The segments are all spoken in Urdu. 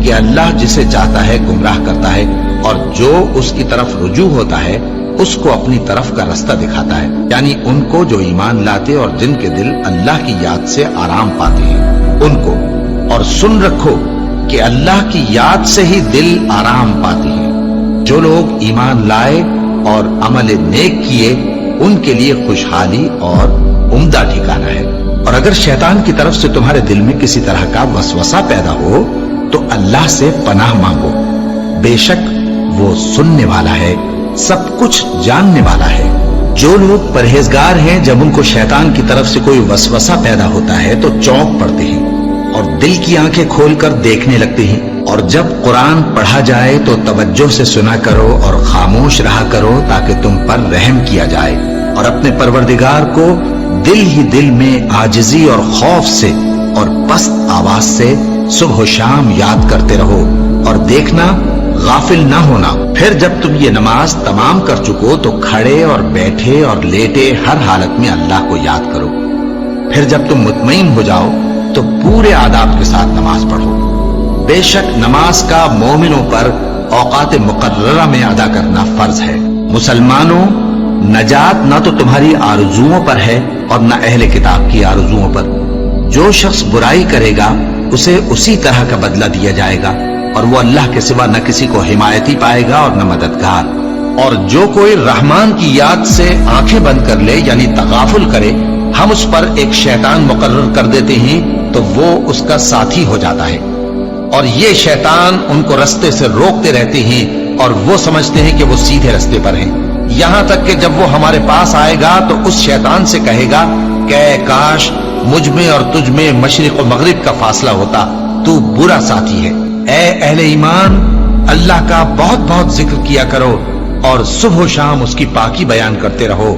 کہ اللہ جسے چاہتا ہے گمراہ کرتا ہے اور جو اس کی طرف رجوع ہوتا ہے اس کو اپنی طرف کا رستہ دکھاتا ہے، یعنی ان کو جو ایمان لاتے اور جن کے دل اللہ کی یاد سے آرام پاتے ہیں ان کو۔ اور سن رکھو کہ اللہ کی یاد سے ہی دل آرام پاتے ہیں۔ جو لوگ ایمان لائے اور عمل نیک کیے ان کے لیے خوشحالی اور عمدہ ٹھکانہ ہے۔ اور اگر شیطان کی طرف سے تمہارے دل میں کسی طرح کا وسوسہ پیدا ہو تو اللہ سے پناہ مانگو، بے شک وہ سننے والا ہے، سب کچھ جاننے والا ہے۔ جو لوگ پرہیزگار ہیں جب ان کو شیطان کی طرف سے کوئی وسوسہ پیدا ہوتا ہے تو چونک پڑتے ہیں اور دل کی آنکھیں کھول کر دیکھنے لگتے ہیں، اور جب قرآن پڑھا جائے تو توجہ سے سنا کرو اور خاموش رہا کرو تاکہ تم پر رحم کیا جائے، اور اپنے پروردگار کو دل ہی دل میں عاجزی اور خوف سے اور پست آواز سے صبح و شام یاد کرتے رہو، اور دیکھنا غافل نہ ہونا۔ پھر جب تم یہ نماز تمام کر چکو تو کھڑے اور بیٹھے اور لیٹے ہر حالت میں اللہ کو یاد کرو۔ پھر جب تم مطمئن ہو جاؤ تو پورے آداب کے ساتھ نماز پڑھو۔ بے شک نماز کا مومنوں پر اوقات مقررہ میں ادا کرنا فرض ہے۔ مسلمانوں، نجات نہ تو تمہاری آرزوؤں پر ہے اور نہ اہل کتاب کی آرزوؤں پر۔ جو شخص برائی کرے گا اسے اسی طرح کا بدلہ دیا جائے گا، اور وہ اللہ کے سوا نہ کسی کو حمایتی پائے گا اور نہ مددگار۔ اور جو کوئی رحمان کی یاد سے آنکھیں بند کر لے یعنی تغافل کرے، ہم اس پر ایک شیطان مقرر کر دیتے ہیں تو وہ اس کا ساتھی ہو جاتا ہے، اور یہ شیطان ان کو رستے سے روکتے رہتے ہیں اور وہ سمجھتے ہیں کہ وہ سیدھے رستے پر ہیں، یہاں تک کہ جب وہ ہمارے پاس آئے گا تو اس شیطان سے کہے گا کہ اے کاش مجھ میں اور تجھ میں مشرق و مغرب کا فاصلہ ہوتا، تو برا ساتھی ہے۔ اے اہل ایمان، اللہ کا بہت بہت ذکر کیا کرو اور صبح و شام اس کی پاکی بیان کرتے رہو،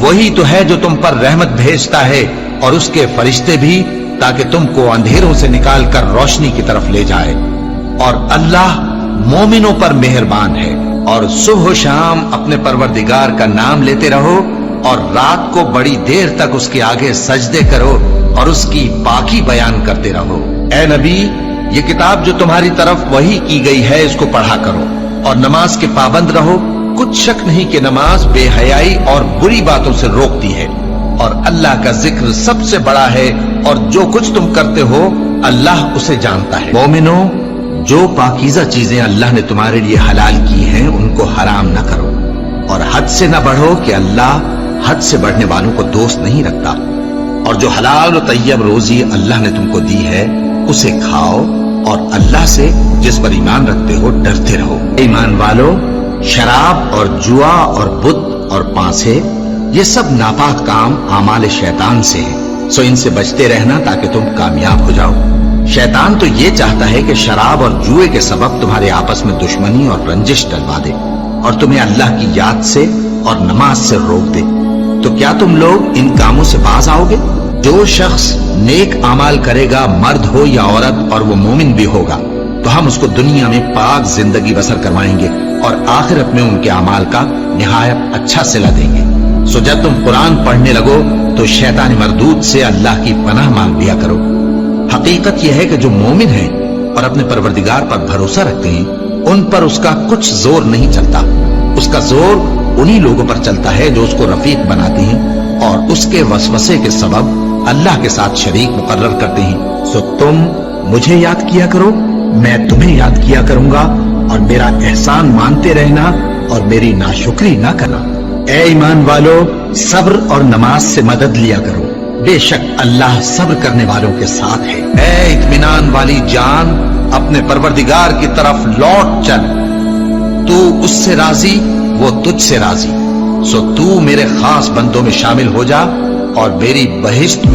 وہی تو ہے جو تم پر رحمت بھیجتا ہے اور اس کے فرشتے بھی، تاکہ تم کو اندھیروں سے نکال کر روشنی کی طرف لے جائے۔ اور اللہ مومنوں پر مہربان ہے۔ اور صبح و شام اپنے پروردگار کا نام لیتے رہو، اور رات کو بڑی دیر تک اس کے آگے سجدے کرو اور اس کی پاکی بیان کرتے رہو۔ اے نبی، یہ کتاب جو تمہاری طرف وحی کی گئی ہے اس کو پڑھا کرو اور نماز کے پابند رہو۔ کچھ شک نہیں کہ نماز بے حیائی اور بری باتوں سے روکتی ہے، اور اللہ کا ذکر سب سے بڑا ہے، اور جو کچھ تم کرتے ہو اللہ اسے جانتا ہے۔ مومنوں، جو پاکیزہ چیزیں اللہ نے تمہارے لیے حلال کی ہیں ان کو حرام نہ کرو، اور حد سے نہ بڑھو کہ اللہ حد سے بڑھنے والوں کو دوست نہیں رکھتا، اور جو حلال و طیب روزی اللہ نے تم کو دی ہے اسے کھاؤ، اور اللہ سے جس پر ایمان رکھتے ہو ڈرتے رہو۔ ایمان والو، شراب اور جوا اور بت اور پانسے یہ سب ناپاک کام اعمال شیطان سے ہیں، سو ان سے بچتے رہنا تاکہ تم کامیاب ہو جاؤ۔ شیطان تو یہ چاہتا ہے کہ شراب اور جوئے کے سبب تمہارے آپس میں دشمنی اور رنجش ڈلوا دے اور تمہیں اللہ کی یاد سے اور نماز سے روک دے۔ تو کیا تم لوگ ان کاموں سے باز آؤ گے؟ جو شخص نیک اعمال کرے گا، مرد ہو یا عورت، اور وہ مومن بھی ہوگا، تو ہم اس کو دنیا میں پاک زندگی بسر کروائیں گے اور آخرت میں ان کے اعمال کا نہایت اچھا صلہ دیں گے۔ سو جب تم قرآن پڑھنے لگو تو شیطان مردود سے اللہ کی پناہ مانگ لیا کرو۔ حقیقت یہ ہے کہ جو مومن ہیں اور اپنے پروردگار پر بھروسہ رکھتے ہیں ان پر اس کا کچھ زور نہیں چلتا، اس کا زور انہی لوگوں پر چلتا ہے جو اس کو رفیق بناتے ہیں اور اس کے وسوسے کے سبب اللہ کے ساتھ شریک مقرر کرتے ہیں۔ سو تم مجھے یاد کیا کرو، میں تمہیں یاد کیا کروں گا، اور میرا احسان مانتے رہنا اور میری ناشکری نہ کرنا۔ اے ایمان والو، صبر اور نماز سے مدد لیا کرو، بے شک اللہ صبر کرنے والوں کے ساتھ ہے۔ اے اطمینان والی جان، اپنے پروردگار کی طرف لوٹ چل، تو اس سے راضی وہ تجھ سے راضی، سو تو میرے خاص بندوں میں شامل ہو جا اور میری بہشت میں